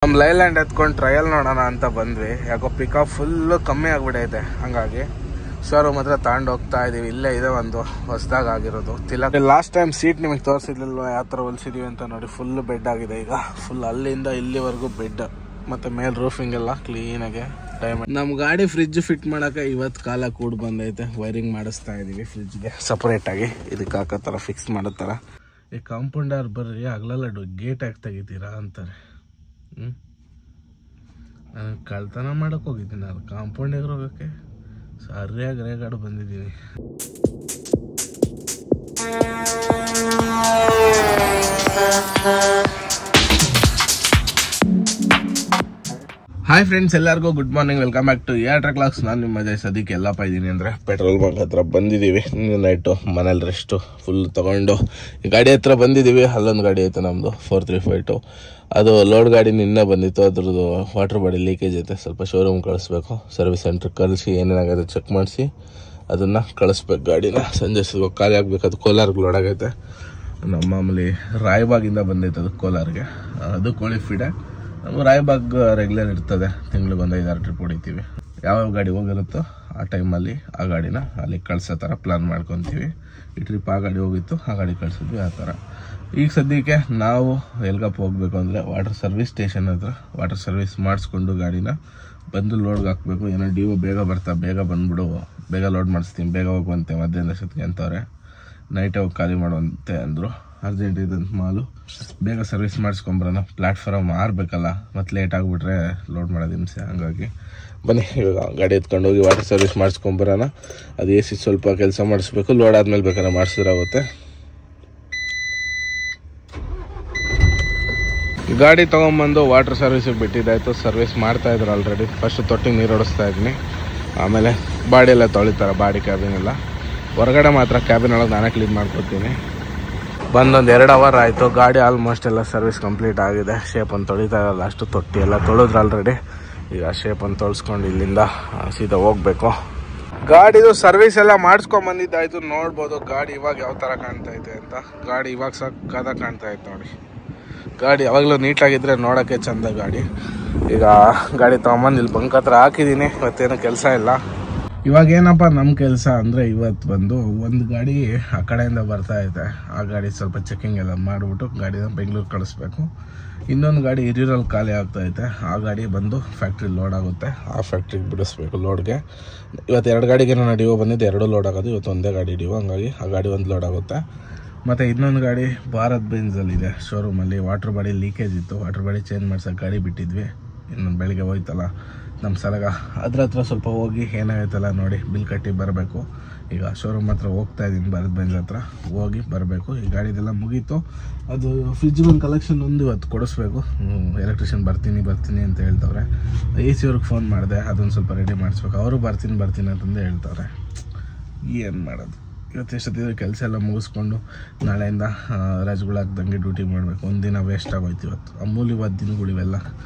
ನಮ್ಮ ಲೈಲ್ಯಾಂಡ್ ಎತ್ಕೊಂಡು ಟ್ರಯಲ್ ನೋಡೋಣ ಅಂತ ಬಂದ್ವಿ. ಯಾಕೋ ಪಿಕಪ್ ಫುಲ್ಲು ಕಮ್ಮಿ ಆಗಿಬಿಟ್ಟೈತೆ, ಹಂಗಾಗಿ ಶೋರೂಮ್ ಹತ್ರ ತಗೊಂಡು ಹೋಗ್ತಾ ಇದೀವಿ. ಇಲ್ಲೇ ಇದೆ ಒಂದು ಹೊಸದಾಗ ಆಗಿರೋದು ತಿಲಕ್. ಲಾಸ್ಟ್ ಟೈಮ್ ಸೀಟ್ ನಿಮಗೆ ತೋರಿಸಿರ್ಲಿಲ್ವ ಯಾವ ಥರ ಹೊಲಿಸಿದೀವಿ ಅಂತ ನೋಡಿ. ಫುಲ್ ಬೆಡ್ ಆಗಿದೆ ಈಗ, ಫುಲ್ ಅಲ್ಲಿಂದ ಇಲ್ಲಿವರೆಗೂ ಬೆಡ್, ಮತ್ತೆ ಮೇಲ್ ರೂಫಿಂಗ್ ಎಲ್ಲ ಕ್ಲೀನಾಗೆ ಟೈಮ್. ನಮ್ಮ ಗಾಡಿ ಫ್ರಿಜ್ ಫಿಟ್ ಮಾಡೋಕೆ ಇವತ್ತು ಕಾಲ ಕೂಡ ಬಂದೈತೆ. ವೈರಿಂಗ್ ಮಾಡಿಸ್ತಾ ಇದೀವಿ ಫ್ರಿಜ್ಗೆ ಸಪ್ರೇಟಾಗಿ, ಇದಕ್ಕೆ ಹಾಕೋ ಥರ ಫಿಕ್ಸ್ ಮಾಡೋ ಥರ. ಈ ಕಾಂಪೌಂಡರ್ ಬರ್ರಿ ಹಗಲೆಲ್ಲ ಗೇಟ್ ಹಾಕಿ ತೆಗಿತೀರಾ ಅಂತಾರೆ. ನಾನು ಕಳ್ತನ ಮಾಡೋಕೆ ಹೋಗಿದ್ದೀನಿ, ಅದು ಕಾಂಪೌಂಡಿಗೆ ಹೋಗೋಕ್ಕೆ ಸರಿಯಾಗಿ ರೇಗಾಡು ಬಂದಿದ್ದೀನಿ. ಹಾಯ್ ಫ್ರೆಂಡ್ಸ್, ಎಲ್ಲರಿಗೂ good morning, welcome back to air clocks. ನಾನು ನಿಮ್ಮ ಅಜಯ್. ಸದ್ಯಕ್ಕೆ ಎಲ್ಲಪ್ಪ ಇದ್ದೀನಿ ಅಂದರೆ ಪೆಟ್ರೋಲ್ ಬಂಕ್ ಹತ್ರ ಬಂದಿದ್ದೀವಿ. ನೈಟು ಮನೇಲಿ ರೆಸ್ಟು ಫುಲ್ ತೊಗೊಂಡು ಈ ಗಾಡಿ ಹತ್ರ ಬಂದಿದ್ದೀವಿ. ಅಲ್ಲೊಂದು ಗಾಡಿ ಐತೆ ನಮ್ಮದು 4352, ಅದು ಲೋಡ್ ಗಾಡಿ ನಿನ್ನೆ ಬಂದಿತ್ತು. ಅದ್ರದ್ದು ವಾಟರ್ ಬಾಡಿ ಲೀಕೇಜ್ ಐತೆ, ಸ್ವಲ್ಪ ಶೋರೂಮ್ ಕಳಿಸ್ಬೇಕು. ಸರ್ವಿಸ್ ಸೆಂಟ್ರ್ ಕಳಿಸಿ ಏನೇನಾಗೈತೆ ಚೆಕ್ ಮಾಡಿಸಿ ಅದನ್ನು ಕಳಿಸ್ಬೇಕು. ಗಾಡಿನ ಸಂಜೆ ಖಾಲಿ ಆಗಬೇಕು. ಅದು ಕೋಲಾರ್ಗೆ ಲೋಡ್ ಆಗೈತೆ. ನಮ್ಮ ಮಾಮೂಲಿ ರಾಯಬಾಗಿಂದ ಬಂದೈತೆ ಅದು ಕೋಲಾರ್ಗೆ. ಅದು ಕೋಳಿ ಫೀಡೆ. ನಮ್ಮ ರಾಯಬಾಗ್ ರೆಗ್ಯುಲರ್ ಇರ್ತದೆ, ತಿಂಗ್ಳಿಗೆ ಒಂದು 5-6 ಟ್ರಿಪ್ ಹೊಡಿತೀವಿ. ಯಾವ್ಯಾವ ಗಾಡಿ ಹೋಗಿರುತ್ತೋ ಆ ಟೈಮಲ್ಲಿ ಆ ಗಾಡಿನ ಅಲ್ಲಿ ಕಳ್ಸೋ ಥರ ಪ್ಲಾನ್ ಮಾಡ್ಕೊತೀವಿ. ಈ ಟ್ರಿಪ್ ಆ ಗಾಡಿ ಹೋಗಿತ್ತು, ಆ ಗಾಡಿ ಕಳಿಸಿದ್ವಿ, ಆ ಥರ. ಈಗ ಸದ್ಯಕ್ಕೆ ನಾವು ಎಲ್ಗಪ್ಪ ಹೋಗ್ಬೇಕು ಅಂದರೆ ವಾಟರ್ ಸರ್ವಿಸ್ ಸ್ಟೇಷನ್ ಹತ್ರ ವಾಟರ್ ಸರ್ವಿಸ್ ಮಾಡಿಸ್ಕೊಂಡು ಗಾಡಿನ ಬಂದು ಲೋಡ್ಗೆ ಹಾಕಬೇಕು. ಏನೋ ಡಿಒ ಬೇಗ ಬೇಗ ಬಂದ್ಬಿಡು, ಬೇಗ ಲೋಡ್ ಮಾಡಿಸ್ತೀನಿ, ಬೇಗ ಹೋಗುವಂತೆ ಮಧ್ಯಾಹ್ನ ಅಷ್ಟೊತ್ತಿಗೆ ಅಂತವ್ರೆ. ನೈಟ್ ಹೋಗಿ ಖಾಲಿ ಮಾಡುವಂತೆ ಅಂದರು. ಅರ್ಜೆಂಟ್ ಇದ್ದಂತ ಮಾಲು, ಬೇಗ ಸರ್ವಿಸ್ ಮಾಡಿಸ್ಕೊಂಬರೋಣ. ಪ್ಲ್ಯಾಟ್ಫಾರ್ಮ್ ಆರಬೇಕಲ್ಲ, ಮತ್ತು ಲೇಟ್ ಆಗಿಬಿಟ್ರೆ ಲೋಡ್ ಮಾಡೋದು ಹಿಂಸೆ. ಹಂಗಾಗಿ ಬನ್ನಿ ಇವಾಗ ಗಾಡಿ ಎತ್ಕೊಂಡು ಹೋಗಿ ವಾಟರ್ ಸರ್ವಿಸ್ ಮಾಡಿಸ್ಕೊಂಬರೋಣ. ಅದು AC ಸ್ವಲ್ಪ ಕೆಲಸ ಮಾಡಿಸ್ಬೇಕು, ಲೋಡ್ ಆದಮೇಲೆ ಬೇಕಾದ್ರೆ ಮಾಡಿಸಿದ್ರಾಗುತ್ತೆ. ಗಾಡಿ ತೊಗೊಂಬಂದು ವಾಟರ್ ಸರ್ವಿಸಿಗೆ ಬಿಟ್ಟಿದ್ದಾಯಿತು. ಸರ್ವಿಸ್ ಮಾಡ್ತಾಯಿದ್ರು ಆಲ್ರೆಡಿ. ಫಸ್ಟು ತೊಟ್ಟಿಗೆ ನೀರು ಹೊಡಿಸ್ತಾ ಇದ್ದೀನಿ, ಆಮೇಲೆ ಬಾಡಿ ಎಲ್ಲ ತೊಳಿತಾರೆ, ಬಾಡಿ ಕ್ಯಾಬಿನ್ ಎಲ್ಲ. ಹೊರಗಡೆ ಮಾತ್ರ ಕ್ಯಾಬಿನ್ ಒಳಗೆ ನಾನೇ ಕ್ಲೀನ್ ಮಾಡ್ಕೊತೀನಿ. ಬಂದೊಂದು 2 ಅವರ್ ಆಯಿತು. ಗಾಡಿ ಆಲ್ಮೋಸ್ಟ್ ಎಲ್ಲ ಸರ್ವಿಸ್ ಕಂಪ್ಲೀಟ್ ಆಗಿದೆ. ಶೇಪನ್ನು ತೊಳಿತಾ ಇರಲ್ಲ, ಅಷ್ಟು ತೊಟ್ಟಿ ಎಲ್ಲ ತೊಳೆದ್ರು ಆಲ್ರೆಡಿ. ಈಗ ಶೇಪನ್ನು ತೊಳ್ಸ್ಕೊಂಡು ಇಲ್ಲಿಂದ ಸೀದಾ ಹೋಗ್ಬೇಕು. ಗಾಡಿದು ಸರ್ವಿಸ್ ಎಲ್ಲ ಮಾಡಿಸ್ಕೊಂಬಂದಿದ್ದಾಯಿತು. ನೋಡ್ಬೋದು ಗಾಡಿ ಇವಾಗ ಯಾವ ಥರ ಕಾಣ್ತಾ ಐತೆ ಅಂತ. ಗಾಡಿ ಇವಾಗ ಸಕ್ಕತ್ತಾಗಿ ಕಾಣ್ತಾ ಐತೆ ನೋಡಿ. ಗಾಡಿ ಯಾವಾಗಲೂ ನೀಟಾಗಿದ್ದರೆ ನೋಡೋಕ್ಕೆ ಚೆಂದ ಗಾಡಿ. ಈಗ ಗಾಡಿ ತೊಗೊಂಬಂದು ಇಲ್ಲಿ ಬಂಕ್ ಹತ್ರ ಹಾಕಿದ್ದೀನಿ. ಇವತ್ತೇನು ಕೆಲಸ ಇಲ್ಲ. ಇವಾಗ ಏನಪ್ಪ ನಮ್ಮ ಕೆಲಸ ಅಂದರೆ, ಇವತ್ತು ಬಂದು ಒಂದು ಗಾಡಿ ಆ ಕಡೆಯಿಂದ ಬರ್ತಾ ಐತೆ. ಆ ಗಾಡಿ ಸ್ವಲ್ಪ ಚೆಕಿಂಗ್ ಎಲ್ಲ ಮಾಡಿಬಿಟ್ಟು ಗಾಡಿನ ಬೆಂಗಳೂರು ಕಳಿಸ್ಬೇಕು. ಇನ್ನೊಂದು ಗಾಡಿ ಹಿರಿಯೂರಲ್ಲಿ ಖಾಲಿ ಆಗ್ತಾಯಿದೆ. ಆ ಗಾಡಿ ಬಂದು ಫ್ಯಾಕ್ಟ್ರಿ ಲೋಡ್ ಆಗುತ್ತೆ, ಆ ಫ್ಯಾಕ್ಟ್ರಿಗೆ ಬಿಡಿಸ್ಬೇಕು ಲೋಡ್ಗೆ. ಇವತ್ತು 2 ಗಾಡಿಗೆ ನಾನು ಡಿಒ ಬಂದಿದ್ದು, 2 ಲೋಡ್ ಆಗೋದು. ಇವತ್ತು ಒಂದೇ ಗಾಡಿ ಡಿಒ, ಹಂಗಾಗಿ ಆ ಗಾಡಿ ಒಂದು ಲೋಡ್ ಆಗುತ್ತೆ. ಮತ್ತು ಇನ್ನೊಂದು ಗಾಡಿ ಭಾರತ್ ಬೆಂಜಲ್ಲಿದೆ ಶೋರೂಮಲ್ಲಿ. ವಾಟರ್ ಬಾಡಿ ಲೀಕೇಜ್ ಇತ್ತು, ವಾಟರ್ ಬಾಡಿ ಚೇಂಜ್ ಮಾಡ್ಸೋಕೆ ಗಾಡಿ ಬಿಟ್ಟಿದ್ವಿ. ಇನ್ನೊಂದು ಬೆಳಿಗ್ಗೆ ಹೋಯ್ತಲ್ಲ ನಮ್ಮ ಸಲಗ, ಅದ್ರ ಹತ್ರ ಸ್ವಲ್ಪ ಹೋಗಿ ಏನಾಗೈತಲ್ಲ ನೋಡಿ ಬಿಲ್ ಕಟ್ಟಿ ಬರಬೇಕು. ಈಗ ಶೋರೂಮ್ ಹತ್ರ ಹೋಗ್ತಾ ಇದ್ದೀನಿ, ಭಾರತ್ ಬೆಂಜ್ ಹತ್ರ ಹೋಗಿ ಬರಬೇಕು. ಈ ಗಾಡಿದೆಲ್ಲ ಮುಗೀತು. ಅದು ಫ್ರಿಜ್ ಒಂದು ಕಲೆಕ್ಷನ್ ಒಂದು ಇವತ್ತು ಕೊಡಿಸ್ಬೇಕು. ಎಲೆಕ್ಟ್ರಿಷಿಯನ್ ಬರ್ತೀನಿ ಅಂತ ಹೇಳ್ತವ್ರೆ. AC ಅವ್ರಿಗೆ ಫೋನ್ ಮಾಡಿದೆ, ಅದೊಂದು ಸ್ವಲ್ಪ ರೆಡಿ ಮಾಡಿಸ್ಬೇಕು. ಅವರು ಬರ್ತೀನಿ ಅಂತಂದು ಹೇಳ್ತವ್ರೆ. ಏನು ಮಾಡೋದು, ಇವತ್ತು ಎಷ್ಟೊತ್ತಿದ್ರೆ ಕೆಲಸ ಎಲ್ಲ ಮುಗಿಸ್ಕೊಂಡು ನಾಳೆಯಿಂದ ರಜೆಗಳಾಗ್ದಂಗೆ ಡ್ಯೂಟಿ ಮಾಡಬೇಕು. ಒಂದಿನ ವೇಸ್ಟ್ ಆಗೋಯ್ತು ಇವತ್ತು. ಅಮೂಲ್ಯವಾದ ದಿನಗಳು ಇವೆಲ್ಲ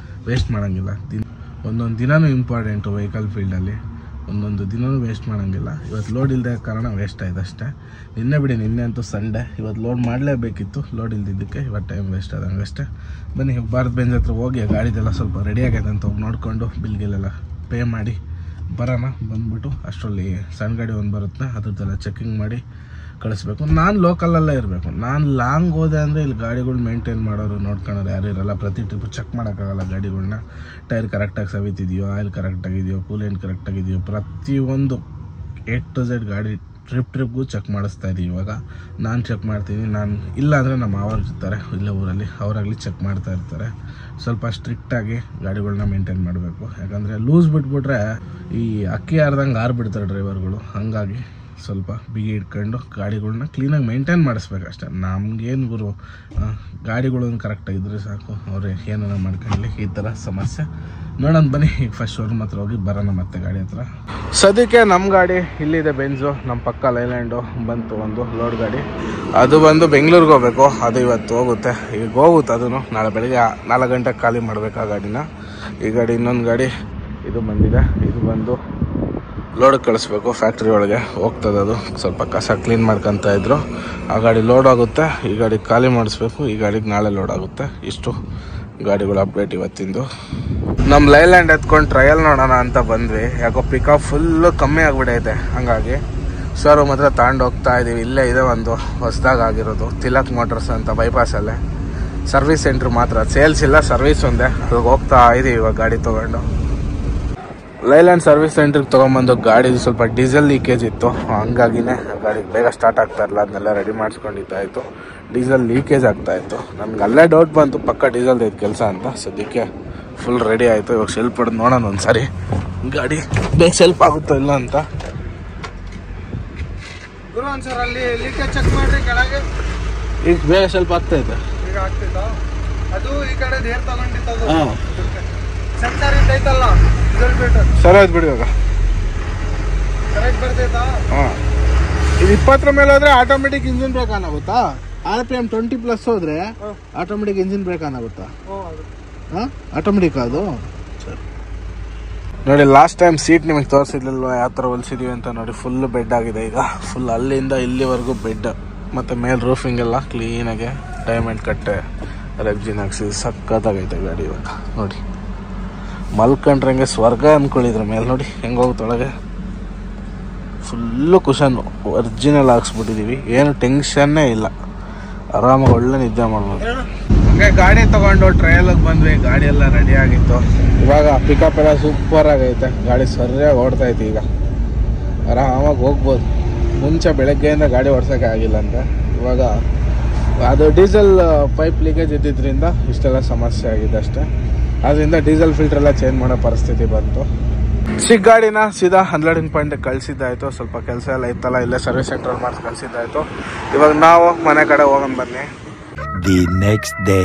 ವೇಸ್ಟ್ ಮಾಡೋಂಗಿಲ್ಲ. ಒಂದೊಂದು ದಿನವೂ ಇಂಪಾರ್ಟೆಂಟು ವೆಹಿಕಲ್ ಫೀಲ್ಡಲ್ಲಿ. ಒಂದೊಂದು ದಿನವೂ ವೇಸ್ಟ್ ಮಾಡೋಂಗಿಲ್ಲ. ಇವತ್ತು ಲೋಡ್ ಇಲ್ಲದೆ ಕಾರಣ ವೇಸ್ಟ್ ಆಯ್ತು ಅಷ್ಟೇ. ನಿನ್ನೆ ಅಂತೂ ಸಂಡೇ, ಇವತ್ತು ಲೋಡ್ ಮಾಡಲೇಬೇಕಿತ್ತು. ಲೋಡ್ ಇಲ್ದಿದ್ದಕ್ಕೆ ಇವತ್ತು ಟೈಮ್ ವೇಸ್ಟ್ ಆದಂಗೆ ಅಷ್ಟೇ. ಬನ್ನಿ ಭಾರತ್ ಬೆಂಜ್ ಹತ್ರ ಹೋಗಿ ಗಾಡಿದೆಲ್ಲ ಸ್ವಲ್ಪ ರೆಡಿ ಆಗೈತೆ ಅಂತ ಹೋಗಿ ನೋಡಿಕೊಂಡು ಬಿಲ್ಗೆಲ್ಲ ಪೇ ಮಾಡಿ ಬರೋಣ. ಬಂದ್ಬಿಟ್ಟು ಅಷ್ಟರಲ್ಲಿ ಸಣ್ಣ ಗಾಡಿ ಒಂದು ಬರುತ್ತೆ, ಅದ್ರದ್ದೆಲ್ಲ ಚೆಕಿಂಗ್ ಮಾಡಿ ಕಳಿಸ್ಬೇಕು. ನಾನು ಲೋಕಲಲ್ಲೇ ಇರಬೇಕು. ನಾನು ಲಾಂಗ್ ಹೋದೆ ಅಂದರೆ ಇಲ್ಲಿ ಗಾಡಿಗಳು ಮೇಂಟೈನ್ ಮಾಡೋರು ನೋಡ್ಕೊಳ್ಳೋರು ಯಾರು ಇರೋಲ್ಲ. ಪ್ರತಿ ಟ್ರಿಪ್ಪು ಚೆಕ್ ಮಾಡೋಕ್ಕಾಗಲ್ಲ ಗಾಡಿಗಳನ್ನ. ಟೈರ್ ಕರೆಕ್ಟಾಗಿ ಸವಿತಿದೆಯೋ, ಆಯಿಲ್ ಕರೆಕ್ಟಾಗಿದೆಯೋ, ಕೂಲೆಂಟ್ ಕರೆಕ್ಟಾಗಿದೆಯೋ, ಪ್ರತಿಯೊಂದು A to Z ಗಾಡಿ ಟ್ರಿಪ್ಗೂ ಚೆಕ್ ಮಾಡಿಸ್ತಾ ಇದ್ದೀವಿ. ಇವಾಗ ನಾನು ಚೆಕ್ ಮಾಡ್ತೀನಿ. ನಾನು ಇಲ್ಲ ಅಂದರೆ ನಮ್ಮ ಮಾವರು ಇರ್ತಾರೆ ಇಲ್ಲೇ ಊರಲ್ಲಿ, ಅವರಾಗಲಿ ಚೆಕ್ ಮಾಡ್ತಾ ಇರ್ತಾರೆ. ಸ್ವಲ್ಪ ಸ್ಟ್ರಿಕ್ಟಾಗಿ ಗಾಡಿಗಳನ್ನ ಮೇಂಟೈನ್ ಮಾಡಬೇಕು. ಯಾಕಂದರೆ ಲೂಸ್ ಬಿಟ್ಬಿಟ್ರೆ ಈ ಅಕ್ಕಿ ಆರ್ದಂಗೆ ಆರ್ಬಿಡ್ತಾರೆ ಡ್ರೈವರ್ಗಳು. ಹಾಗಾಗಿ ಸ್ವಲ್ಪ ಬಿಗಿ ಇಟ್ಕೊಂಡು ಗಾಡಿಗಳನ್ನ ಕ್ಲೀನಾಗಿ ಮೇಂಟೈನ್ ಮಾಡಿಸ್ಬೇಕಷ್ಟೆ. ನಮಗೇನು ಗುರು, ಗಾಡಿಗಳನ್ನ ಕರೆಕ್ಟಾಗಿದ್ದರೆ ಸಾಕು, ಅವ್ರು ಏನಾರ ಮಾಡ್ಕೊಳ್ಳಿ. ಈ ಥರ ಸಮಸ್ಯೆ ನೋಡೋಣ. ಬನ್ನಿ ಈಗ ಫಸ್ಟ್ ಶೋರೂಮ್ ಹತ್ರ ಹೋಗಿ ಬರೋಣ ಮತ್ತೆ ಗಾಡಿ ಹತ್ರ. ಸದ್ಯಕ್ಕೆ ನಮ್ಮ ಗಾಡಿ ಇಲ್ಲಿದೆ ಬೆಂಜು, ನಮ್ಮ ಪಕ್ಕ ಲೈಲ್ಯಾಂಡು ಬಂತು ಒಂದು ಲೋಡ್ ಗಾಡಿ. ಅದು ಬಂದು ಬೆಂಗಳೂರಿಗೆ ಹೋಗಬೇಕು. ಅದು ಇವತ್ತು ಹೋಗುತ್ತೆ, ಈಗ ಹೋಗುತ್ತೆ. ಅದನ್ನು ನಾಳೆ ಬೆಳಗ್ಗೆ 4 ಗಂಟೆಗೆ ಖಾಲಿ ಮಾಡಬೇಕು ಆ ಗಾಡಿನ. ಈ ಗಾಡಿ ಇನ್ನೊಂದು ಗಾಡಿ ಇದು ಬಂದಿದೆ, ಇದು ಬಂದು ಲೋಡ್ ಕಳಿಸ್ಬೇಕು. ಫ್ಯಾಕ್ಟ್ರಿ ಒಳಗೆ ಹೋಗ್ತದೆ. ಅದು ಸ್ವಲ್ಪ ಕಸ ಕ್ಲೀನ್ ಮಾಡ್ಕೊತಾ ಇದ್ರು. ಆ ಗಾಡಿ ಲೋಡ್ ಆಗುತ್ತೆ, ಈ ಗಾಡಿ ಖಾಲಿ ಮಾಡಿಸ್ಬೇಕು. ಈ ಗಾಡಿಗೆ ನಾಳೆ ಲೋಡ್ ಆಗುತ್ತೆ. ಇಷ್ಟು ಗಾಡಿಗಳು ಅಪ್ಡೇಟ್ ಇವತ್ತಿಂದು. ನಮ್ಮ ಲೈಲ್ಯಾಂಡ್ ಎತ್ಕೊಂಡು ಟ್ರಯಲ್ ನೋಡೋಣ ಅಂತ ಬಂದ್ವಿ. ಯಾಕೋ ಪಿಕಪ್ ಫುಲ್ಲು ಕಮ್ಮಿ ಆಗಿಬಿಡೈತೆ, ಹಂಗಾಗಿ ಶೋರೂಮ್ ಹತ್ರ ತಗೊಂಡು ಹೋಗ್ತಾ ಇದ್ದೀವಿ. ಇಲ್ಲೇ ಇದೆ ಒಂದು ಹೊಸದಾಗಿ ಆಗಿರೋದು, ತಿಲಕ್ ಮೋಟರ್ಸ್ ಅಂತ ಬೈಪಾಸಲ್ಲೇ. ಸರ್ವಿಸ್ ಸೆಂಟ್ರ್ ಮಾತ್ರ, ಸೇಲ್ಸ್ ಇಲ್ಲ, ಸರ್ವಿಸ್ ಒಂದೇ. ಅಲ್ಲಿಗೆ ಹೋಗ್ತಾ ಇದ್ದೀವಿ ಇವಾಗ ಗಾಡಿ ತೊಗೊಂಡು. ಲೈಲ್ಯಾಂಡ್ ಸರ್ವಿಸ್ ಸೆಂಟ್ರಿಗೆ ತೊಗೊಂಬಂದು ಗಾಡಿದು ಸ್ವಲ್ಪ ಡೀಸೆಲ್ ಲೀಕೇಜ್ ಇತ್ತು, ಹಂಗಾಗಿನೇ ಗಾಡಿ ಬೇಗ ಸ್ಟಾರ್ಟ್ ಆಗ್ತಾ ಇರಲ್ಲ. ಅದನ್ನೆಲ್ಲ ರೆಡಿ ಮಾಡಿಸ್ಕೊಂಡಿದ್ದಾಯಿತು. ಡೀಸೆಲ್ ಲೀಕೇಜ್ ಆಗ್ತಾಯಿತ್ತು. ನನಗೆ ಅಲ್ಲೇ ಡೌಟ್ ಬಂತು ಪಕ್ಕ ಡೀಸೆಲ್ದು ಇದು ಕೆಲಸ ಅಂತ. ಸದ್ಯಕ್ಕೆ ಫುಲ್ ರೆಡಿ ಆಯಿತು. ಇವಾಗ ಸೆಲ್ಫ್ ಹೊಡೆದು ನೋಡೋಣ ಒಂದ್ಸರಿ ಗಾಡಿ ಬೇಗ ಸೆಲ್ಫ್ ಆಗುತ್ತೋ ಇಲ್ಲ ಅಂತ. ಒಂದ್ಸರ ಅಲ್ಲಿ ಲೀಕೇಜ್ ಚೆಕ್ ಮಾಡ್ರಿ ಕೆಳಗೆ. ಈಗ ಬೇಗ ಸೆಲ್ಫ್ ಆಗ್ತಾಯಿದೆ. ಈಗ ಆಗ್ತೈತಾ? ಅದು ಈ ಕಡೆ ಏರ್ ತಗೊಂಡಿತ್ತು. ಸೆನ್ಸರ್ ಐತಲ್ಲ, ಸರಿ ಆಯ್ತು ಬಿಡಿ. ಇವಾಗ ಕರೆಕ್ಟ್ ಬರ್ತೈತಾ? ಹಾಂ, ಇದು 20 ಮೇಲೆ ಹೋದ್ರೆ ಆಟೋಮೆಟಿಕ್ ಇಂಜಿನ್ ಬ್ರೇಕ್ ಆನ್ ಆಗುತ್ತಾ? RPM 20+ ಹೋದ್ರೆ ಆಟೋಮೆಟಿಕ್ ಇಂಜಿನ್ ಬ್ರೇಕ್ ಆನ್ ಆಗುತ್ತಾ? ಹಾಂ, ಆಟೋಮೆಟಿಕ್ ಅದು. ಸರಿ ನೋಡಿ, ಲಾಸ್ಟ್ ಟೈಮ್ ಸೀಟ್ ನಿಮಗೆ ತೋರಿಸಿರ್ಲಿಲ್ವ ಯಾವ ಥರ ಹೊಲಿಸಿದೀವಿ ಅಂತ. ನೋಡಿ, ಫುಲ್ ಬೆಡ್ ಆಗಿದೆ ಈಗ. ಫುಲ್ ಅಲ್ಲಿಂದ ಇಲ್ಲಿವರೆಗೂ ಬೆಡ್, ಮತ್ತು ಮೇಲೆ ರೂಫಿಂಗ್ ಎಲ್ಲ ಕ್ಲೀನಾಗೆ ಡೈಮಂಡ್ ಕಟ್ಟೆ ರೆಬ್ಜಿನ್ ಹಾಕ್ಸಿ ಸಕ್ಕತ್ತಾಗೈತೆ ಗಾಡಿ ಇವಾಗ. ನೋಡಿ, ಮಲ್ಕೊಂಡ್ರೆ ಹಂಗೆ ಸ್ವರ್ಗ ಅಂದ್ಕೊಳ್ಳಿದ್ರ ಮೇಲೆ. ನೋಡಿ ಹೆಂಗೆ ಹೋಗುತ್ತೊಳಗೆ, ಫುಲ್ಲು ಕುಷನ್ನು ಒರ್ಜಿನಲ್ ಹಾಕ್ಸ್ಬಿಟ್ಟಿದ್ದೀವಿ. ಏನು ಟೆನ್ಷನ್ನೇ ಇಲ್ಲ, ಆರಾಮಾಗಿ ಒಳ್ಳೆ ನಿದ್ದೆ ಮಾಡ್ಬೋದು. ಹಂಗೆ ಗಾಡಿ ತೊಗೊಂಡು ಟ್ರಯಲಿಗೆ ಬಂದ್ವಿ. ಗಾಡಿ ಎಲ್ಲ ರೆಡಿ ಆಗಿತ್ತು. ಇವಾಗ ಪಿಕಪ್ ಎಲ್ಲ ಸೂಪರ್ ಆಗೈತೆ. ಗಾಡಿ ಸರಿಯಾಗಿ ಓಡ್ತೈತೆ. ಈಗ ಆರಾಮಾಗಿ ಹೋಗ್ಬೋದು. ಮುಂಚೆ ಬೆಳಗ್ಗೆಯಿಂದ ಗಾಡಿ ಓಡ್ಸೋಕ್ಕೆ ಆಗಿಲ್ಲ ಅಂತ. ಇವಾಗ ಅದು ಡೀಸೆಲ್ ಪೈಪ್ ಲೀಕೇಜ್ ಇದ್ದಿದ್ದರಿಂದ ಇಷ್ಟೆಲ್ಲ ಸಮಸ್ಯೆ ಆಗಿದೆ ಅಷ್ಟೇ. ಅದರಿಂದ ಡೀಸೆಲ್ ಫಿಲ್ಟರ್ ಎಲ್ಲ ಚೇಂಜ್ ಮಾಡೋ ಪರಿಸ್ಥಿತಿ ಬಂತು. ಚಿಕ್ಕ ಗಾಡಿನ ಸೀದಾ 100 ಪಾಯಿಂಟ್ ಕಳಿಸಿದ್ದಾಯಿತು. ಸ್ವಲ್ಪ ಕೆಲಸ ಎಲ್ಲ ಇತ್ತಲ್ಲ, ಇಲ್ಲೇ ಸರ್ವಿಸ್ ಸೆಂಟ್ರಲ್ಲಿ ಮಾಡಿ ಕಳಿಸಿದ್ದಾಯಿತು. ಇವಾಗ ನಾವು ಮನೆ ಕಡೆ ಹೋಗೋಣ ಬನ್ನಿ. The next day.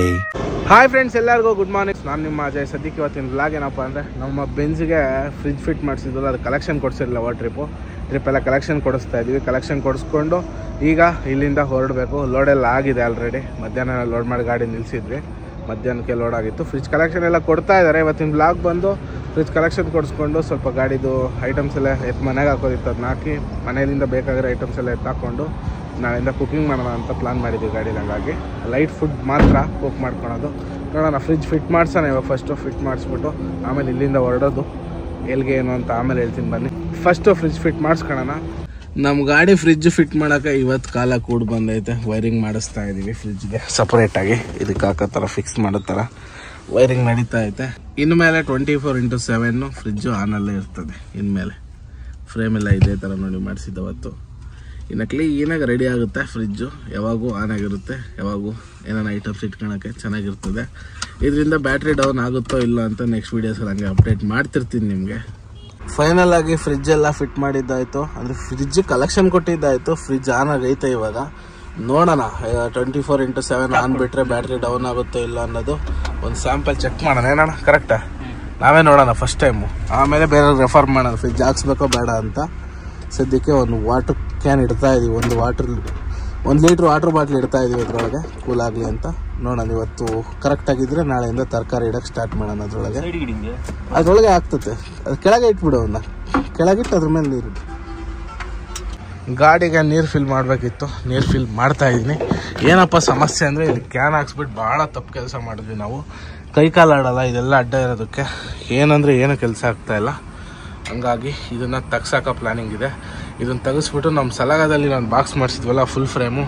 Hi friends, ಎಲ್ಲರಿಗೂ ಗುಡ್ ಮಾರ್ನಿಂಗ್. ನಾನು ನಿಮ್ಮ ಅಜಯ್. ಸದ್ಯಕ್ಕೆ ಇವತ್ತಿನ ಬ್ಲಾಗ್ ಏನಪ್ಪ ಅಂದರೆ, ನಮ್ಮ ಬೆಂಜ್ಗೆ ಫ್ರಿಜ್ ಫಿಟ್ ಮಾಡಿಸಿದ್ವಲ್ಲ, ಅದು ಕಲೆಕ್ಷನ್ ಕೊಡಿಸಿರಲಿಲ್ಲ. ಟ್ರಿಪ್ ಎಲ್ಲ ಕಲೆಕ್ಷನ್ ಕೊಡಿಸ್ತಾ ಇದ್ದೀವಿ. ಕಲೆಕ್ಷನ್ ಕೊಡಿಸ್ಕೊಂಡು ಈಗ ಇಲ್ಲಿಂದ ಹೊರಡಬೇಕು. ಲೋಡೆಲ್ಲ ಆಗಿದೆ ಆಲ್ರೆಡಿ. ಮಧ್ಯಾಹ್ನ ಲೋಡ್ ಮಾಡಿ ಗಾಡಿ ನಿಲ್ಲಿಸಿದ್ವಿ. ಮಧ್ಯಾಹ್ನಕ್ಕೆ ಲೋಡ್ ಆಗಿತ್ತು. ಫ್ರಿಜ್ ಕಲೆಕ್ಷನ್ ಎಲ್ಲ ಕೊಡ್ತಾ ಇದ್ದಾರೆ. ಇವತ್ತಿನ ಬ್ಲಾಗ್ ಬಂದು ಫ್ರಿಜ್ ಕಲೆಕ್ಷನ್ ಕೊಡಿಸ್ಕೊಂಡು ಸ್ವಲ್ಪ ಗಾಡಿದು ಐಟಮ್ಸ್ ಎಲ್ಲ ಮನೆಗೆ ಹಾಕೋದಿತ್ತು, ಅದನ್ನ ಹಾಕಿ ಮನೆಯಿಂದ ಬೇಕಾಗಿರೋ ಐಟಮ್ಸ್ ಎಲ್ಲ ಹಾಕ್ಕೊಂಡು ನಾಳೆಯಿಂದ ಕುಕಿಂಗ್ ಮಾಡೋಣ ಅಂತ ಪ್ಲಾನ್ ಮಾಡಿದ್ದೀವಿ ಗಾಡಿ. ಹಾಗಾಗಿ ಲೈಟ್ ಫುಡ್ ಮಾತ್ರ ಕುಕ್ ಮಾಡ್ಕೊಳೋದು. ನೋಡೋಣ, ಫ್ರಿಜ್ ಫಿಟ್ ಮಾಡ್ಸೋಣ ಇವಾಗ. ಫಸ್ಟು ಫಿಟ್ ಮಾಡಿಸ್ಬಿಟ್ಟು ಆಮೇಲೆ ಇಲ್ಲಿಂದ ಹೊರಡೋದು. ಎಲ್ಲಿಗೆ ಏನು ಅಂತ ಆಮೇಲೆ ಹೇಳ್ತೀನಿ ಬನ್ನಿ. ಫಸ್ಟು ಫ್ರಿಜ್ ಫಿಟ್ ಮಾಡಿಸ್ಕೊಳ್ಳೋಣ. ನಮ್ಮ ಗಾಡಿ ಫ್ರಿಜ್ ಫಿಟ್ ಮಾಡೋಕ್ಕೆ ಇವತ್ತು ಕಾಲ ಕೂಡ ಬಂದೈತೆ. ವೈರಿಂಗ್ ಮಾಡಿಸ್ತಾ ಇದ್ದೀವಿ ಫ್ರಿಜ್ಗೆ ಸಪ್ರೇಟಾಗಿ. ಇದಕ್ಕೆ ಹಾಕೋ ಥರ ಫಿಕ್ಸ್ ಮಾಡೋ ಥರ ವೈರಿಂಗ್ ನಡೀತಾ ಐತೆ. ಇನ್ಮೇಲೆ 24/7 ಫ್ರಿಜ್ಜು ಆನಲ್ಲೇ ಇರ್ತದೆ. ಇನ್ಮೇಲೆ ಫ್ರೇಮ್ ಎಲ್ಲ ಇದೇ ಥರ ನೋಡಿ ಮಾಡಿಸಿದ್ದವತ್ತು. ಇನ್ನು ಕ್ಲೀನಾಗಿ ರೆಡಿ ಆಗುತ್ತೆ ಫ್ರಿಜ್ಜು. ಯಾವಾಗೂ ಆನ್ ಆಗಿರುತ್ತೆ, ಯಾವಾಗೂ ಏನಾನ ಐಟಮ್ಸ್ ಇಟ್ಕೊಳಕ್ಕೆ ಚೆನ್ನಾಗಿರ್ತದೆ. ಇದರಿಂದ ಬ್ಯಾಟ್ರಿ ಡೌನ್ ಆಗುತ್ತೋ ಇಲ್ಲ ಅಂತ ನೆಕ್ಸ್ಟ್ ವೀಡಿಯೋಸಲ್ಲಿ ಹಂಗೆ ಅಪ್ಡೇಟ್ ಮಾಡ್ತಿರ್ತೀನಿ ನಿಮಗೆ. ಫೈನಲ್ ಆಗಿ ಫ್ರಿಜ್ ಎಲ್ಲ ಫಿಟ್ ಮಾಡಿದ್ದಾಯಿತು. ಅಂದರೆ ಫ್ರಿಜ್ ಕಲೆಕ್ಷನ್ ಕೊಟ್ಟಿದ್ದಾಯಿತು. ಫ್ರಿಜ್ ಆನ್ ಆಗೈತೆ. ಇವಾಗ ನೋಡೋಣ, 24/7 ಆನ್ ಬಿಟ್ಟರೆ ಬ್ಯಾಟ್ರಿ ಡೌನ್ ಆಗುತ್ತೋ ಇಲ್ಲ ಅನ್ನೋದು ಒಂದು ಸ್ಯಾಂಪಲ್ ಚೆಕ್ ಮಾಡೋಣ. ಏನಣ್ಣ ಕರೆಕ್ಟಾ? ನಾವೇ ನೋಡೋಣ ಫಸ್ಟ್ ಟೈಮು, ಆಮೇಲೆ ಬೇರೆ ರೆಫರ್ ಮಾಡೋಣ ಫ್ರಿಜ್ ಹಾಕ್ಸ್ಬೇಕೋ ಬೇಡ ಅಂತ. ಸದ್ಯಕ್ಕೆ ಒಂದು ವಾಟರ್ ಕ್ಯಾನ್ ಇಡ್ತಾ ಇದ್ದೀವಿ. 1 ಲೀಟ್ರ್ ವಾಟರ್ ಬಾಟ್ಲ್ ಇಡ್ತಾ ಇದ್ದೀವಿ ಅದರೊಳಗೆ, ಕೂಲ್ ಆಗಲಿ ಅಂತ. ನೋಡೋಣ, ಇವತ್ತು ಕರೆಕ್ಟಾಗಿದ್ದರೆ ನಾಳೆಯಿಂದ ತರಕಾರಿ ಇಡೋಕ್ಕೆ ಸ್ಟಾರ್ಟ್ ಮಾಡೋಣ. ಅದರೊಳಗೆ ಆಗ್ತದೆ. ಅದು ಕೆಳಗೆ ಇಟ್ಬಿಡು, ಅವನ್ನ ಕೆಳಗಿಟ್ಟು ಅದ್ರ ಮೇಲೆ ನೀರು. ಗಾಡಿಗೆ ನೀರು ಫಿಲ್ ಮಾಡಬೇಕಿತ್ತು, ನೀರು ಫಿಲ್ ಮಾಡ್ತಾ ಇದ್ದೀನಿ. ಏನಪ್ಪ ಸಮಸ್ಯೆ ಅಂದರೆ, ಇಲ್ಲಿ ಕ್ಯಾನ್ ಹಾಕ್ಸ್ಬಿಟ್ಟು ಭಾಳ ತಪ್ಪು ಕೆಲಸ ಮಾಡಿದ್ವಿ ನಾವು. ಕೈಕಾಲು ಆಡೋಲ್ಲ, ಇದೆಲ್ಲ ಅಡ್ಡ ಇರೋದಕ್ಕೆ. ಏನಂದರೆ ಏನು ಕೆಲಸ ಆಗ್ತಾಯಿಲ್ಲ. ಹಂಗಾಗಿ ಇದನ್ನು ತೆಗ್ಸಾಕೋ ಪ್ಲ್ಯಾನಿಂಗ್ ಇದೆ. ಇದನ್ನು ತೆಗೆಸ್ಬಿಟ್ಟು ನಮ್ಮ ಸಲಾಗದಲ್ಲಿ ನಾನು ಬಾಕ್ಸ್ ಮಾಡಿಸಿದ್ವಲ್ಲ ಫುಲ್ ಫ್ರೇಮು,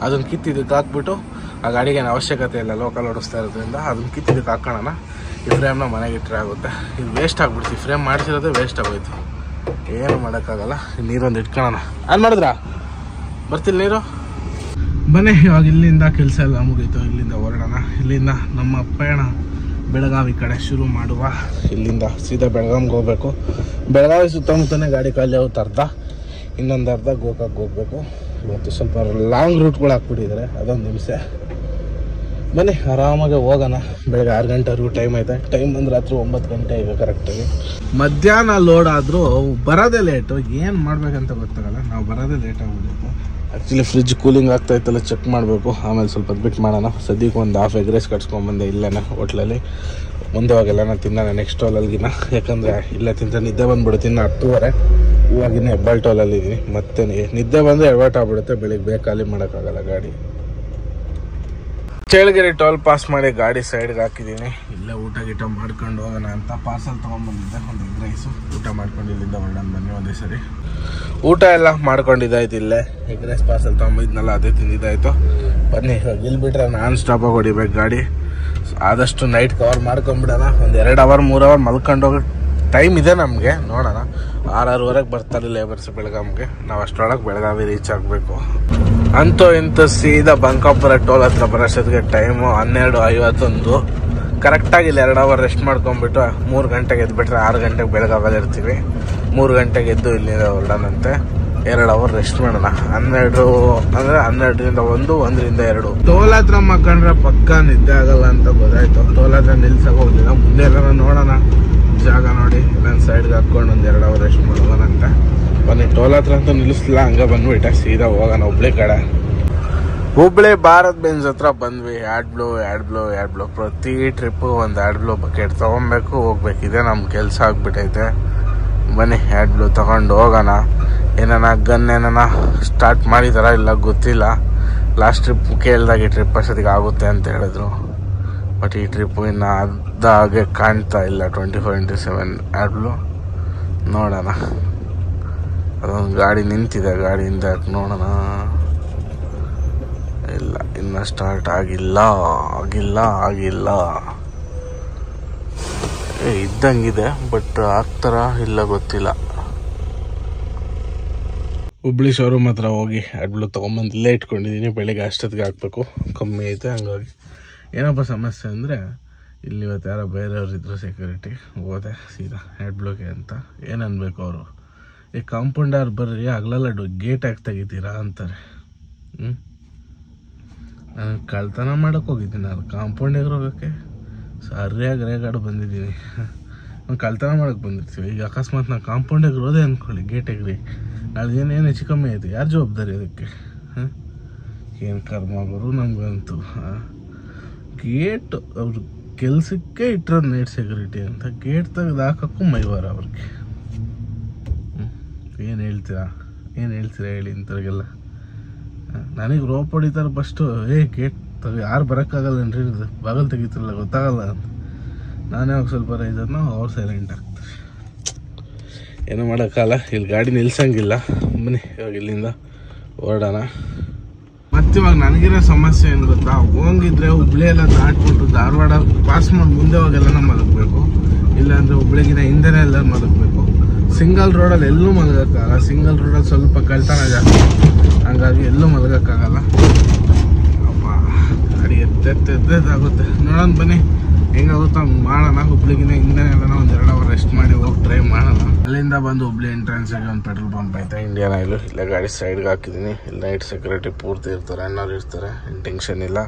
ಅದನ್ನು ಕಿತ್ತಿದ್ದಕ್ಕೆ ಹಾಕ್ಬಿಟ್ಟು, ಆ ಗಾಡಿಗೆ ಏನು ಅವಶ್ಯಕತೆ ಇಲ್ಲ ಲೋಕಲ್ ಓಡಿಸ್ತಾ ಇರೋದ್ರಿಂದ, ಅದನ್ನು ಕಿತ್ತಿದ್ದಕ್ಕೆ ಹಾಕೋಣ. ಈ ಫ್ರೇಮ್ನ ಮನೆಗೆ ಇಟ್ಟರೆ ಆಗುತ್ತೆ. ಇದು ವೇಸ್ಟ್ ಆಗಿಬಿಡ್ತೀವಿ. ಫ್ರೇಮ್ ಮಾಡಿಸಿರೋದೇ ವೇಸ್ಟ್ ಆಗೋಯ್ತು. ಏನು ಮಾಡೋಕ್ಕಾಗಲ್ಲ. ನೀರೊಂದು ಇಟ್ಕೊಳ್ಳೋಣ. ಆನ್ ಮಾಡಿದ್ರಾ? ಬರ್ತಿಲ್ಲ ನೀರು? ಬನ್ನಿ, ಇವಾಗ ಇಲ್ಲಿಂದ ಕೆಲಸ ಎಲ್ಲ ಮುಗೀತು. ಇಲ್ಲಿಂದ ಹೊರಡೋಣ. ಇಲ್ಲಿಂದ ನಮ್ಮ ಪಯಣ ಬೆಳಗಾವಿ ಕಡೆ ಶುರು ಮಾಡುವ. ಇಲ್ಲಿಂದ ಸೀದಾ ಬೆಳಗಾವಿಗೆ ಹೋಗಬೇಕು. ಬೆಳಗಾವಿ ಸುತ್ತಮುತ್ತನೇ ಗಾಡಿ ಖಾಲಿ ಆಗುತ್ತೆ ಅರ್ಧ. ಇನ್ನೊಂದು ಅರ್ಧ ಗೋಕಾಕ್ ಹೋಗಬೇಕು. ಇವತ್ತು ಸ್ವಲ್ಪ ಲಾಂಗ್ ರೂಟ್ಗಳು ಹಾಕ್ಬಿಟ್ಟಿದ್ದಾರೆ, ಅದೊಂದು ಹಿಂಸೆ. ಬನ್ನಿ ಆರಾಮಾಗಿ ಹೋಗೋಣ. ಬೆಳಗ್ಗೆ 6 ಗಂಟೆವರೆಗೂ ಟೈಮ್ ಐತೆ. ಟೈಮ್ ಬಂದು ರಾತ್ರಿ 9 ಗಂಟೆ ಈಗ ಕರೆಕ್ಟಾಗಿ. ಮಧ್ಯಾಹ್ನ ಲೋಡ್ ಆದರೂ ಬರೋದೇ ಲೇಟು. ಏನು ಮಾಡ್ಬೇಕಂತ ಗೊತ್ತಾಗಲ್ಲ. ನಾವು ಬರೋದೇ ಲೇಟ್ ಆಗ್ಬಿಟ್ಟಿತ್ತು. ಆ್ಯಕ್ಚುಲಿ ಫ್ರಿಜ್ ಕೂಲಿಂಗ್ ಆಗ್ತಾಯಿತ್ತಲ್ಲ, ಚೆಕ್ ಮಾಡಬೇಕು. ಆಮೇಲೆ ಸ್ವಲ್ಪ ಬಿಟ್ಟು ಮಾಡೋಣ. ಸದ್ಯಕ್ಕೆ ಒಂದು ಹಾಫ್ ಎಗ್ ರೈಸ್ ಕಟ್ಸ್ಕೊಂಡ್ಬಂದೆ ಇಲ್ಲೇನ ಹೋಟ್ಲಲ್ಲಿ. ಮುಂದೆ ಹೋಗೆಲ್ಲ ತಿನ್ನೋಣ ನೆಕ್ಸ್ಟ್ ಟೋಲಲ್ಗಿನ. ಯಾಕಂದರೆ ಇಲ್ಲೇ ತಿಂತ ನಿದ್ದೆ ಬಂದುಬಿಡುತ್ತೆ. ಇನ್ನು 10:30 ಇವಾಗಿನ ಹೆಬ್ಬಾಳ್ ಟೋಲಲ್ಲಿ ಇದ್ದೀನಿ. ಮತ್ತೆ ನಿದ್ದೆ ಬಂದರೆ ಎಡವಟ್ ಆಗ್ಬಿಡುತ್ತೆ. ಬೆಳಿಗ್ಗೆ ಬೇಗ ಖಾಲಿ ಮಾಡೋಕ್ಕಾಗಲ್ಲ ಗಾಡಿ. ಚೇಳಗೆರೆ ಟೋಲ್ ಪಾಸ್ ಮಾಡಿ ಗಾಡಿ ಸೈಡ್ಗೆ ಹಾಕಿದ್ದೀನಿ. ಇಲ್ಲೇ ಊಟ ಗೀಟ ಮಾಡ್ಕೊಂಡು ಹೋಗೋಣ ಅಂತ ಪಾರ್ಸಲ್ ತೊಗೊಂಡ್ಬಂದಿದ್ದೆ, ಒಂದು ಎಗ್ ರೈಸು. ಊಟ ಮಾಡ್ಕೊಂಡು ಇಲ್ಲಿಂದ ಹೊರಡೋಣ ಬನ್ನಿ ಒಂದೇ ಸರಿ. ಊಟ ಎಲ್ಲ ಮಾಡ್ಕೊಂಡಿದ್ದಾಯ್ತು. ಇಲ್ಲೇ ಎಗ್ ರೈಸ್ ಪಾರ್ಸಲ್ ತೊಗೊಂಬಿದ್ನಲ್ಲ ಅದೇ ತಿಂದಿದ್ದಾಯ್ತು. ಬನ್ನಿ ಇವಾಗ ಇಲ್ಲಿ ಬಿಟ್ರೆ ನಾನ್ ಸ್ಟಾಪಾಗಿ ಹೊಡಿಬೇಕು ಗಾಡಿ. ಆದಷ್ಟು ನೈಟ್ ಕವರ್ ಮಾಡ್ಕೊಂಡ್ಬಿಡೋಣ. ಒಂದು 2 ಅವರ್ 3 ಅವರ್ ಮಲ್ಕೊಂಡು ಹೋಗೋ ಟೈಮ್ ಇದೆ ನಮಗೆ. ನೋಡೋಣ 6-6:30 ಬರ್ತಾರೆ ಲೇಬರ್ಸ್ ಬೆಳಗಾವಿಗೆ. ನಾವು ಅಷ್ಟರೊಳಗೆ ಬೆಳಗಾವಿ ರೀಚ್ ಆಗಬೇಕು. ಅಂತೂ ಇಂತೂ ಸೀದಾ ಬಂಕಾಪುರ ಟೋಲ್ ಹತ್ರ ಬರೋಷ್ಟೊತ್ತಿಗೆ ಟೈಮು 12:51. ಕರೆಕ್ಟಾಗಿ ಇಲ್ಲಿ 2 ಅವರ್ ರೆಸ್ಟ್ ಮಾಡ್ಕೊಂಡ್ಬಿಟ್ಟು 3 ಗಂಟೆಗೆ ಎದ್ಬಿಟ್ರೆ 6 ಗಂಟೆಗೆ ಬೆಳಗಾವಲ್ಲಿ ಇರ್ತೀವಿ. 3 ಗಂಟೆಗೆ ಎದ್ದು ಇಲ್ಲಿಂದ ಹೊರಡೋಣಂತೆ. 2 ಅವರ್ ರೆಸ್ಟ್ ಮಾಡೋಣ. 12 ಅಂದರೆ 12ರಿಂದ 1, 1ರಿಂದ 2. ಟೋಲ್ ಹತ್ರ ಮಕ್ಕಂಡ್ರೆ ಪಕ್ಕ ನಿದ್ದೆ ಆಗಲ್ಲ ಅಂತ ಗೊತ್ತಾಯ್ತು. ಟೋಲ್ ಹತ್ರ ನಿಲ್ಸಕ್ಕೆ ಹೋಗಿಲ್ಲ. ಮುಂದೆ ಎಲ್ಲ ನೋಡೋಣ ಜಾಗ ನೋಡಿ ನನ್ನ ಸೈಡ್ಗೆ ಹಾಕ್ಕೊಂಡು ಒಂದು 2 ಅವರ್ ರೆಸ್ಟ್ ಮಾಡೋಣಂತೆ. ಬನ್ನಿ ಟೋಲ್ ಹತ್ರ ಅಂತ ನಿಲ್ಲಿಸ್ಲಿಲ್ಲ, ಹಂಗೆ ಬಂದ್ಬಿಟ್ಟೆ ಸೀದಾ ಹೋಗೋಣ ಹುಬ್ಳಿ ಕಡೆ. ಹುಬ್ಳಿ ಭಾರತ್ ಬೆಂಜ್ ಹತ್ರ ಬಂದ್ವಿ. ಆ್ಯಡ್ ಬ್ಲೋ ಪ್ರತಿ ಟ್ರಿಪ್ಪು ಒಂದು ಆ್ಯಡ್ ಬ್ಲೋ ಬಕೆಟ್ ತೊಗೊಬೇಕು, ಹೋಗ್ಬೇಕು. ಇದೇ ನಮ್ಮ ಕೆಲಸ ಆಗ್ಬಿಟ್ಟೈತೆ. ಬನ್ನಿ ಆ್ಯಡ್ ಬ್ಲೋ ತೊಗೊಂಡು ಹೋಗೋಣ. ಏನಾನ ಗನ್ ಏನಾನ ಸ್ಟಾರ್ಟ್ ಮಾಡಿದಾರ ಇಲ್ಲ ಗೊತ್ತಿಲ್ಲ. ಲಾಸ್ಟ್ ಟ್ರಿಪ್ ಕೇಳಿದಾಗ ಈ ಟ್ರಿಪ್ ಅಷ್ಟೊತ್ತಿಗೆ ಆಗುತ್ತೆ ಅಂತ ಹೇಳಿದ್ರು. ಬಟ್ ಈ ಟ್ರಿಪ್ಪು ಇನ್ನು ಅದಾಗೆ ಕಾಣ್ತಾ ಇಲ್ಲ. 24/7 ಆ್ಯಡ್ ಬ್ಲೋ ನೋಡೋಣ. ಅದೊಂದು ಗಾಡಿ ನಿಂತಿದೆ, ಗಾಡಿಯಿಂದ ನೋಡೋಣ. ಇಲ್ಲ ಇನ್ನು ಸ್ಟಾರ್ಟ್ ಆಗಿಲ್ಲ. ಇದ್ದಂಗಿದೆ ಬಟ್ ಆಗ್ತಾರ ಇಲ್ಲ ಗೊತ್ತಿಲ್ಲ. ಹುಬ್ಳಿ ಶೋರೂಮ್ ಹತ್ರ ಹೋಗಿ ಅಡ್ಬ್ಲು ತೊಗೊಂಬಂದು ಇಲ್ಲೇ ಇಟ್ಕೊಂಡಿದ್ದೀನಿ. ಬೆಳಿಗ್ಗೆ ಅಷ್ಟೊತ್ತಿಗೆ ಹಾಕ್ಬೇಕು, ಕಮ್ಮಿ ಐತೆ. ಹಂಗಾಗಿ ಏನಪ್ಪ ಸಮಸ್ಯೆ ಅಂದರೆ ಇಲ್ಲಿ ಇವತ್ತು ಯಾರೋ ಬೇರೆಯವ್ರು ಇದ್ರು ಸೆಕ್ಯೂರಿಟಿ. ಹೋದೆ ಸೀದಾ ಅಡ್ಬ್ಲುಗೆ ಅಂತ. ಏನು ಅನ್ಬೇಕು ಅವರು, ಈ ಕಾಂಪೌಂಡರ್ ಬರ್ರಿ ಹಗಲೆಲ್ಲ ಗೇಟ್ ಹಾಕಿ ತೆಗಿತೀರಾ ಅಂತಾರೆ. ನಾನು ಕಳ್ತನ ಮಾಡೋಕ್ಕೆ ಹೋಗಿದ್ದೀನಿ, ಅದು ಕಾಂಪೌಂಡಿಗೆ ಹೋಗೋಕ್ಕೆ ಸರಿಯಾಗಿ ರೇಗಾಡು ಬಂದಿದ್ದೀನಿ. ನಾನು ಕಳ್ತನ ಮಾಡೋಕ್ಕೆ ಬಂದಿರ್ತೀವಿ. ಈಗ ಅಕಸ್ಮಾತ್ ನಾನು ಕಾಂಪೌಂಡಿಗೆ ಹೋದೆ ಅಂದ್ಕೊಳ್ಳಿ, ಗೇಟ್ ಎಗ್ರಿ, ನಾಳೆ ಏನೇನು ಹೆಚ್ಚು ಕಮ್ಮಿ ಆಯಿತು, ಯಾರು ಜವಾಬ್ದಾರಿ ಅದಕ್ಕೆ? ಏನು ಕರ್ಮ ಬರು ನಮಗಂತೂ. ಗೇಟ್ ಅವ್ರ ಕೆಲಸಕ್ಕೆ ಇಟ್ಟಿರೋದು ನೈಟ್ ಸೆಕ್ಯೂರಿಟಿ ಅಂತ. ಗೇಟ್ ತೆಗೆದು ಹಾಕೋಕ್ಕೂ ಮೈವಾರ ಅವ್ರಿಗೆ. ಏನು ಹೇಳ್ತೀರಾ ಹೇಳಿ ಇಂಥವ್ರಿಗೆಲ್ಲ? ನನಗೆ ರೋಪ್ ಹೊಡಿತಾರೆ ಫಸ್ಟು. ಗೇಟ್ ಯಾರು ಬರೋಕ್ಕಾಗಲ್ಲನ್ರಿ, ಬಾಗಲ್ ತೆಗಿತಿರಲ್ಲ ಗೊತ್ತಾಗಲ್ಲ ಅಂತ. ನಾನೇ ಅವಾಗ ಸ್ವಲ್ಪ ರೈಸರ್ನ ಅವ್ರು ಸೈಲೆಂಟ್ ಆಗ್ತಾರೆ. ಏನೂ ಮಾಡೋಕ್ಕಲ್ಲ, ಇಲ್ಲಿ ಗಾಡಿ ನಿಲ್ಸಂಗಿಲ್ಲ. ಬನ್ನಿ ಇವಾಗ ಇಲ್ಲಿಂದ ಹೊರಡೋಣ. ಮತ್ತು ಇವಾಗ ನನಗಿರೋ ಸಮಸ್ಯೆ ಏನು ಗೊತ್ತಾ, ಹೋಗಿದ್ರೆ ಹುಬ್ಳಿ ಎಲ್ಲ ದಾಟ್ಬಿಟ್ಟು ಧಾರವಾಡ ಪಾಸ್ ಮಾಡಿ ಮುಂದೆ ಹೋಗೆಲ್ಲ ಮಲಗಬೇಕು. ಇಲ್ಲಾಂದರೆ ಹುಬ್ಳಿಗಿನ ಹಿಂದೆನೇ ಎಲ್ಲ ಮಲಗಬೇಕು. ಸಿಂಗಲ್ ರೋಡಲ್ಲಿ ಎಲ್ಲೂ ಮಲಗೋಕ್ಕಾಗಲ್ಲ. ಸಿಂಗಲ್ ರೋಡಲ್ಲಿ ಸ್ವಲ್ಪ ಕಳ್ತನ ಜಾಸ್ತಿ, ಹಂಗಾಗಿ ಎಲ್ಲೂ ಮಲಗೋಕ್ಕಾಗಲ್ಲ. ಅಪ್ಪ ಗಾಡಿ ಎದ್ದೆದ್ದಾಗುತ್ತೆ. ನೋಡೋಣ ಬನ್ನಿ ಹೆಂಗಾಗುತ್ತೋ ಹಂಗೆ ಮಾಡೋಣ. ಹುಬ್ಳಿಗಿನ ಹಿಂದೆನೆಲ್ಲ ಒಂದು 2 ಅವರ್ ರೆಸ್ಟ್ ಮಾಡಿ ಹೋಗಿ ಟ್ರೈ ಮಾಡೋಣ. ಅಲ್ಲಿಂದ ಬಂದು ಹುಬ್ಳಿ ಎಂಟ್ರೆನ್ಸಿಗೆ ಒಂದು ಪೆಟ್ರೋಲ್ ಪಂಪ್ ಐತೆ, ಇಂಡಿಯನ್ ಆಯಿಲು. ಇಲ್ಲೇ ಗಾಡಿ ಸೈಡ್ಗೆ ಹಾಕಿದ್ದೀನಿ. ಇಲ್ಲಿ ನೈಟ್ ಸೆಕ್ಯೂರಿಟಿ ಪೂರ್ತಿ ಇರ್ತಾರೆ, ಅನ್ನೋರು ಇರ್ತಾರೆ, ಏನು ಟೆನ್ಷನ್ ಇಲ್ಲ.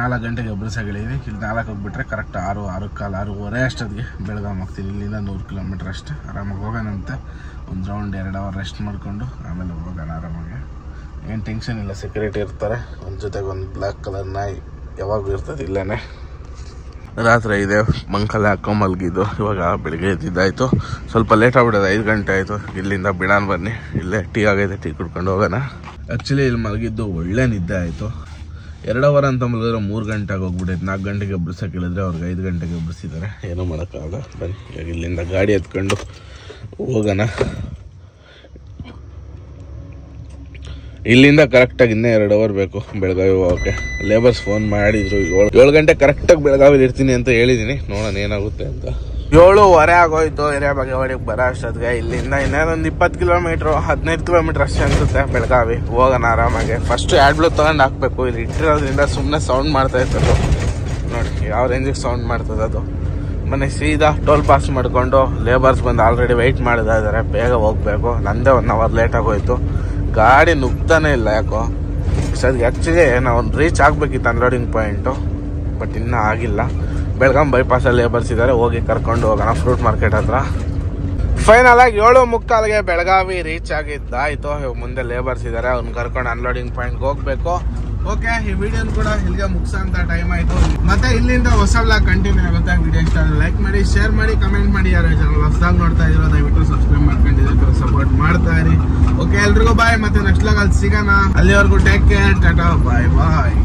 4 ಗಂಟೆಗೆ ಎಬ್ಬರಿಸಾಗಿದ್ದೀನಿ. ಇಲ್ಲಿ 4 ಹೋಗ್ಬಿಟ್ರೆ ಕರೆಕ್ಟ್ 6:15 ಅಷ್ಟೊತ್ತಿಗೆ ಬೆಳಗಾವಿ ಹೋಗ್ತೀನಿ. ಇಲ್ಲಿಂದ 100 ಕಿಲೋಮೀಟ್ರ್ ಅಷ್ಟೇ. ಆರಾಮಾಗಿ ಹೋಗೋಣಂತೆ. ಒಂದು ರೌಂಡ್ 2 ಅವರ್ ರೆಸ್ಟ್ ಮಾಡಿಕೊಂಡು ಆಮೇಲೆ ಹೋಗೋಣ ಆರಾಮಾಗಿ. ಏನು ಟೆನ್ಷನ್ ಇಲ್ಲ, ಸೆಕ್ಯೂರಿಟಿ ಇರ್ತಾರೆ. ಒಂದು ಜೊತೆಗೆ ಒಂದು ಬ್ಲ್ಯಾಕ್ ಕಲರ್ ನಾಯಿ ಯಾವಾಗೂ ಇರ್ತದೆ ಇಲ್ಲೇ. ರಾತ್ರಿ ಇದೆ ಮಂಕಲ್ಲಿ ಹಾಕೊಂಡು ಮಲಗಿದ್ದು. ಇವಾಗ ಬೆಳಿಗ್ಗೆ ಎದ್ದಿದ್ದಾಯಿತು. ಸ್ವಲ್ಪ ಲೇಟ್ ಆಗ್ಬಿಡೋದು, 5 ಗಂಟೆ ಆಯಿತು. ಇಲ್ಲಿಂದ ಬಿಡಾನ ಬನ್ನಿ. ಇಲ್ಲೇ ಟೀ ಆಗೈತೆ, ಟೀ ಕುಡ್ಕೊಂಡು ಹೋಗೋಣ. ಆ್ಯಕ್ಚುಲಿ ಇಲ್ಲಿ ಮಲಗಿದ್ದು ಒಳ್ಳೆ ನಿದ್ದೆ ಆಯಿತು. 2 ಅವರ್ ಅಂತ ಮಲಗಿದ್ರೆ 3 ಗಂಟೆಗೆ ಹೋಗ್ಬಿಟ್ಟೈತೆ. 4 ಗಂಟೆಗೆ ಎಬ್ಬರಿಸೋಕೆ ಹೇಳಿದ್ರೆ ಅವ್ರಿಗೆ 5 ಗಂಟೆಗೆ ಎಬ್ಬರಿಸಿದ್ದಾರೆ. ಏನೂ ಮಾಡೋಕ್ಕಾಗಲ್ಲ. ಬನ್ನಿ ಇವಾಗ ಇಲ್ಲಿಂದ ಗಾಡಿ ಎತ್ಕೊಂಡು ಹೋಗೋಣ. ಇಲ್ಲಿಂದ ಕರೆಕ್ಟಾಗಿ ಇನ್ನೂ 2 ಅವರ್ ಬೇಕು ಬೆಳಗಾವಿ ಹೋಗೋಕ್ಕೆ. ಲೇಬರ್ಸ್ ಫೋನ್ ಮಾಡಿದ್ರು 7 ಗಂಟೆ ಕರೆಕ್ಟಾಗಿ ಬೆಳಗಾವಿಲಿ ಇರ್ತೀನಿ ಅಂತ ಹೇಳಿದ್ದೀನಿ. ನೋಡೋಣ ಏನಾಗುತ್ತೆ ಅಂತ. 7:15 ಆಗೋಯ್ತು ಹಿರಿಯ ಬಾಗೇವಾಡಿಗೆ ಬರೋ ಅಷ್ಟೊತ್ತಿಗೆ. ಇಲ್ಲಿಂದ ಇನ್ನೊಂದು 20 ಕಿಲೋಮೀಟ್ರು 15 ಕಿಲೋಮೀಟ್ರ್ ಅಷ್ಟೇ ಅನಿಸುತ್ತೆ ಬೆಳಗಾವಿ. ಹೋಗೋಣ ಆರಾಮಾಗಿ. ಫಸ್ಟು ಆ್ಯಡ್ ಬ್ಲೋ ತೊಗೊಂಡು ಹಾಕಬೇಕು. ಇಲ್ಲಿ ಇಟ್ಟಿರೋದ್ರಿಂದ ಸುಮ್ಮನೆ ಸೌಂಡ್ ಮಾಡ್ತಾ ಇರ್ತದೆ ನೋಡಿ, ಯಾವ ರೇಂಜಿಗೆ ಸೌಂಡ್ ಮಾಡ್ತದೆ ಅದು. ಮನೆ ಸೀದಾ ಟೋಲ್ ಪಾಸ್ ಮಾಡಿಕೊಂಡು ಲೇಬರ್ಸ್ ಬಂದು ಆಲ್ರೆಡಿ ವೆಯ್ಟ್ ಮಾಡ್ತಾ ಇದ್ದಾರೆ. ಬೇಗ ಹೋಗಬೇಕು. ನಂದೇ 1 ಅವರ್ ಲೇಟ್ ಆಗೋಯ್ತು. ಗಾಡಿ ನುಗ್ತಾನೆ ಇಲ್ಲ ಯಾಕೋ. ಇಷ್ಟೊತ್ತಿಗೆ ಆ್ಯಕ್ಚುಲಿ ನಾವು ರೀಚ್ ಆಗಬೇಕಿತ್ತು ಅನ್ಲೋಡಿಂಗ್ ಪಾಯಿಂಟು, ಬಟ್ ಇನ್ನೂ ಆಗಿಲ್ಲ. ಬೆಳಗಾಂ ಬೈಪಾಸಲ್ಲಿ ಲೇಬರ್ಸ್ ಇದ್ದಾರೆ, ಹೋಗಿ ಕರ್ಕೊಂಡು ಹೋಗೋಣ ಫ್ರೂಟ್ ಮಾರ್ಕೆಟ್ ಹತ್ರ. ಫೈನಲ್ ಆಗಿ 7:45ಗೆ ಬೆಳಗಾವಿ ರೀಚ್ ಆಗಿದ್ದಾಯಿತು. ಮುಂದೆ ಲೇಬರ್ಸ್ ಇದ್ದಾರೆ, ಅವ್ರನ್ನ ಕರ್ಕೊಂಡು ಅನ್ಲೋಡಿಂಗ್ ಪಾಯಿಂಟ್ಗೆ ಹೋಗಬೇಕು. ಓಕೆ, ಈ ವಿಡಿಯೋನ ಕೂಡ ಇಲ್ಲಿಗೆ ಮುಗಿಸೋಂಥ ಟೈಮ್ ಆಯಿತು. ಮತ್ತೆ ಇಲ್ಲಿಂದ ಹೊಸ ವ್ಲಾಗ್ ಕಂಟಿನ್ಯೂ ಆಗುತ್ತೆ. ವಿಡಿಯೋ ಇಷ್ಟ ಲೈಕ್ ಮಾಡಿ, ಶೇರ್ ಮಾಡಿ, ಕಮೆಂಟ್ ಮಾಡಿ. ಯಾರು ಚಾನಲ್ ಹೊಸದಾಗಿ ನೋಡ್ತಾ ಇರೋ ದಯವಿಟ್ಟು ಸಬ್ಸ್ಕ್ರೈಬ್ ಮಾಡ್ಕೊಂಡಿದ್ರೆ ಸಪೋರ್ಟ್ ಮಾಡ್ತಾ ಇರಿ. ಓಕೆ, ಎಲ್ರಿಗೂ ಬಾಯ್. ಮತ್ತೆ ನೆಕ್ಸ್ಟ್ ವ್ಲಾಗ್ ಅಲ್ಲಿ ಸಿಗೋಣ. ಅಲ್ಲಿವರೆಗೂ ಟೇಕ್ ಕೇರ್, ಟಾಟಾ, ಬಾಯ್ ಬಾಯ್.